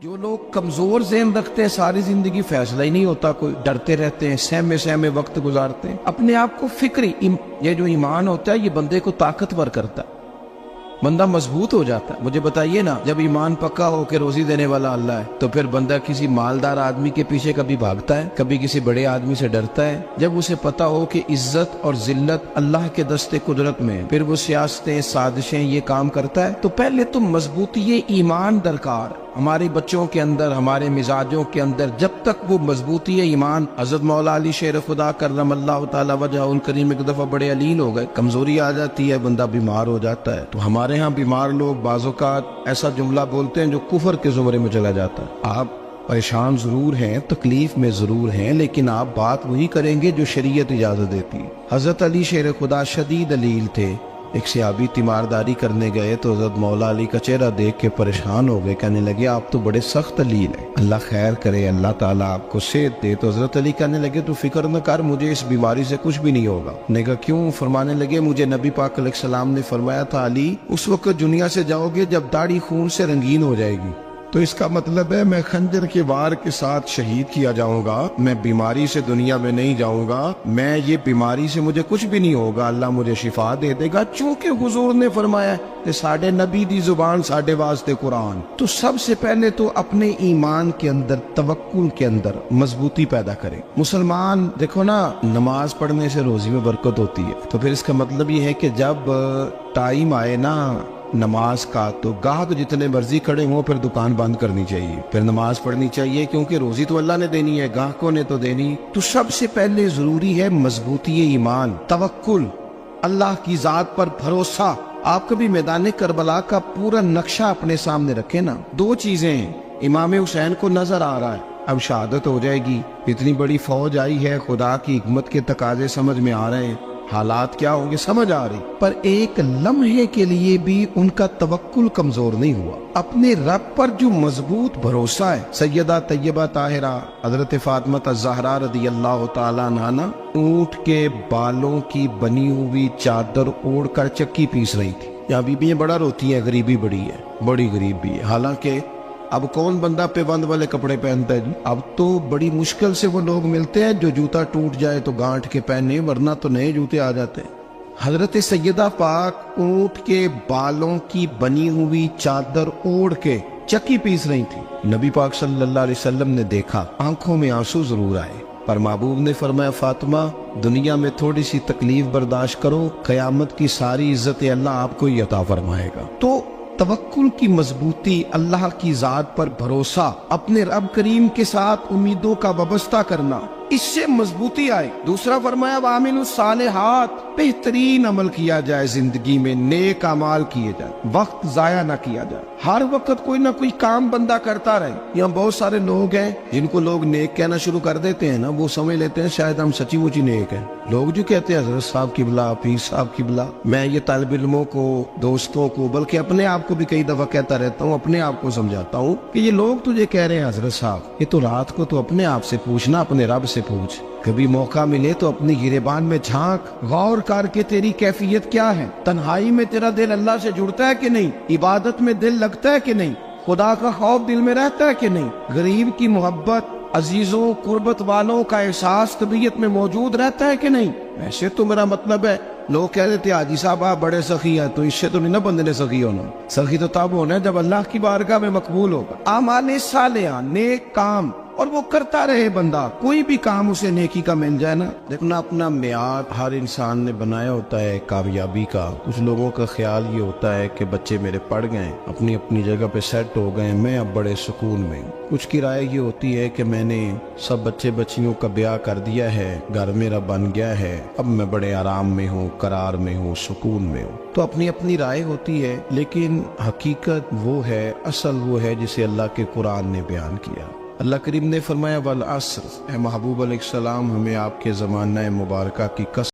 جو لوگ کمزور ذہن رکھتے ہیں ساری زندگی فیصلہ ہی نہیں ہوتا، کوئی ڈرتے رہتے ہیں، سہمے سہمے وقت گزارتے ہیں، اپنے آپ کو یہ جو ایمان ہوتا ہے یہ بندے کو طاقتور کرتا ہے، بندہ مضبوط ہو جاتا ہے۔ مجھے بتائیے نا، جب ایمان پکا ہو کہ روزی دینے والا اللہ ہے تو پھر بندہ کسی مالدار آدمی کے پیچھے کبھی بھاگتا ہے، کبھی کسی بڑے آدمی سے ڈرتا ہے؟ جب اسے پتا ہو کہ عزت اور ذلت اللہ کے دستے قدرت میں ہے، پھر وہ سیاستیں سازشیں یہ کام کرتا ہے۔ تو پہلے تو مضبوطی ایمان درکار ہمارے بچوں کے اندر، ہمارے مزاجوں کے اندر، جب تک وہ مضبوطی ایمان۔ حضرت مولا علی شیر خدا کرم اللہ تعالی وجہہ الکریم ایک دفعہ بڑے علیل ہو گئے، کمزوری آ جاتی ہے، بندہ بیمار ہو جاتا ہے۔ تو ہمارے ہاں بیمار لوگ بعض اوقات ایسا جملہ بولتے ہیں جو کفر کے زمرے میں چلا جاتا ہے۔ آپ پریشان ضرور ہیں، تکلیف میں ضرور ہیں، لیکن آپ بات وہی کریں گے جو شریعت اجازت دیتی ہے۔ حضرت علی شیر خدا شدید علیل تھے، ایک صحابی تیمارداری کرنے گئے تو حضرت مولا علی کا چہرہ دیکھ کے پریشان ہو گئے، کہنے لگے آپ تو بڑے سخت علیل ہیں، اللہ خیر کرے، اللہ تعالیٰ آپ کو صحت دے۔ تو حضرت علی کہنے لگے تو فکر نہ کر، مجھے اس بیماری سے کچھ بھی نہیں ہوگا۔ نے کہا کیوں؟ فرمانے لگے مجھے نبی پاک علیہ السلام نے فرمایا تھا علی اس وقت دنیا سے جاؤ گے جب داڑھی خون سے رنگین ہو جائے گی، تو اس کا مطلب ہے میں خنجر کے وار کے ساتھ شہید کیا جاؤں گا، میں بیماری سے دنیا میں نہیں جاؤں گا، میں یہ بیماری سے مجھے کچھ بھی نہیں ہوگا، اللہ مجھے شفا دے دے گا، چونکہ حضور نے فرمایا کہ ساڈے نبی دی زبان ساڈے واسطے قرآن۔ تو سب سے پہلے تو اپنے ایمان کے اندر، توکل کے اندر مضبوطی پیدا کریں۔ مسلمان دیکھو نا، نماز پڑھنے سے روزی میں برکت ہوتی ہے، تو پھر اس کا مطلب یہ ہے کہ جب ٹائم آئے نا نماز کا تو گاہک جتنے مرضی کھڑے ہوں پھر دکان بند کرنی چاہیے، پھر نماز پڑھنی چاہیے، کیونکہ روزی تو اللہ نے دینی ہے، گاہکوں نے تو دینی۔ تو سب سے پہلے ضروری ہے مضبوطی ایمان، توکل، اللہ کی ذات پر بھروسہ۔ آپ کبھی میدان کربلا کا پورا نقشہ اپنے سامنے رکھیں نا، دو چیزیں ہیں، امام حسین کو نظر آ رہا ہے اب شہادت ہو جائے گی، اتنی بڑی فوج آئی ہے، خدا کی حکمت کے تقاضے سمجھ میں آ رہے ہیں، حالات کیا ہوں گے سمجھ آ رہی، پر ایک لمحے کے لیے بھی ان کا توکل کمزور نہیں ہوا۔ اپنے رب پر جو مضبوط بھروسہ ہے، سیدہ طیبہ طاہرہ حضرت فاطمہ الزہرا رضی اللہ تعالیٰ عنہا اونٹ کے بالوں کی بنی ہوئی چادر اوڑھ کر چکی پیس رہی تھی۔ یہاں بیویاں بڑا روتی ہیں، غریبی بڑی ہے، بڑی غریب بھی ہے، حالانکہ اب کون بندہ پیبند والے کپڑے پہنتا ہے جی؟ اب تو بڑی مشکل سے وہ لوگ ملتے ہیں جو جوتا ٹوٹ جائے تو گانٹھ کے پہنے، ورنہ تو نئے جوتے آ جاتے ہیں۔ حضرت سیدہ پاک اونٹ کے بالوں کی بنی ہوئی چادر اوڑھ کے چکی پیس رہی تھی۔ نبی پاک صلی اللہ علیہ وسلم نے دیکھا، آنکھوں میں آنسو ضرور آئے، پر محبوب نے فرمایا فاطمہ دنیا میں تھوڑی سی تکلیف برداشت کرو، قیامت کی ساری عزت اللہ آپ کو ہی عطا فرمائے گا۔ تو توکل کی مضبوطی، اللہ کی ذات پر بھروسہ، اپنے رب کریم کے ساتھ امیدوں کا وابستہ کرنا، اس سے مضبوطی آئے۔ دوسرا فرمایا وَعَمِلُوا الصَّالِحَاتِ، بہترین عمل کیا جائے زندگی میں، نیک اعمال کیے جائے، وقت ضائع نہ کیا جائے، ہر وقت کوئی نہ کوئی کام بندہ کرتا رہے۔ یہاں بہت سارے لوگ ہیں جن کو لوگ نیک کہنا شروع کر دیتے ہیں نا، وہ سمجھ لیتے ہیں شاید ہم سچی مچی نیک ہیں۔ لوگ جو کہتے ہیں حضرت صاحب کی بلا، پیر صاحب کی بلا، میں یہ طالب علموں کو، دوستوں کو، بلکہ اپنے آپ کو بھی کئی دفعہ کہتا رہتا ہوں، اپنے آپ کو سمجھاتا ہوں کہ یہ لوگ تجھے کہہ رہے ہیں حضرت صاحب، یہ تو رات کو تو اپنے آپ سے پوچھنا، اپنے رب سے پوچھ، کبھی موقع ملے تو اپنی گریبان میں جھانک، غور کر کے تیری کیفیت کیا ہے، تنہائی میں تیرا دل اللہ سے جڑتا ہے کہ نہیں، عبادت میں دل لگتا ہے کہ نہیں، خدا کا خوف دل میں رہتا ہے کہ نہیں، غریب کی محبت، عزیزوں قربت والوں کا احساس طبیعت میں موجود رہتا ہے کہ نہیں۔ ویسے تو میرا مطلب ہے، لوگ کہہ دیتے ہیں حاجی صاحب آپ بڑے سخی ہیں، تو اس سے تو نہیں نا بندے نے سخی ہونا، سخی تو تب ہونا ہے جب اللہ کی بارگاہ میں مقبول ہوگا۔ اعمال صالحہ، نیک کام، اور وہ کرتا رہے بندہ، کوئی بھی کام اسے نیکی کا مل جائے نا۔ دیکھنا اپنا معیار ہر انسان نے بنایا ہوتا ہے کامیابی کا۔ کچھ لوگوں کا خیال یہ ہوتا ہے کہ بچے میرے پڑھ گئے، اپنی اپنی جگہ پہ سیٹ ہو گئے، میں اب بڑے سکون میں ہوں۔ کچھ کی رائے یہ ہوتی ہے کہ میں نے سب بچے بچیوں کا بیاہ کر دیا ہے، گھر میرا بن گیا ہے، اب میں بڑے آرام میں ہوں، قرار میں ہوں، سکون میں ہوں۔ تو اپنی اپنی رائے ہوتی ہے، لیکن حقیقت وہ ہے، اصل وہ ہے جسے اللہ کے قرآن نے بیان کیا۔ اللہ کریم نے فرمایا والعصر، اے محبوب علیہ السلام ہمیں آپ کے زمانہ مبارکہ کی قسم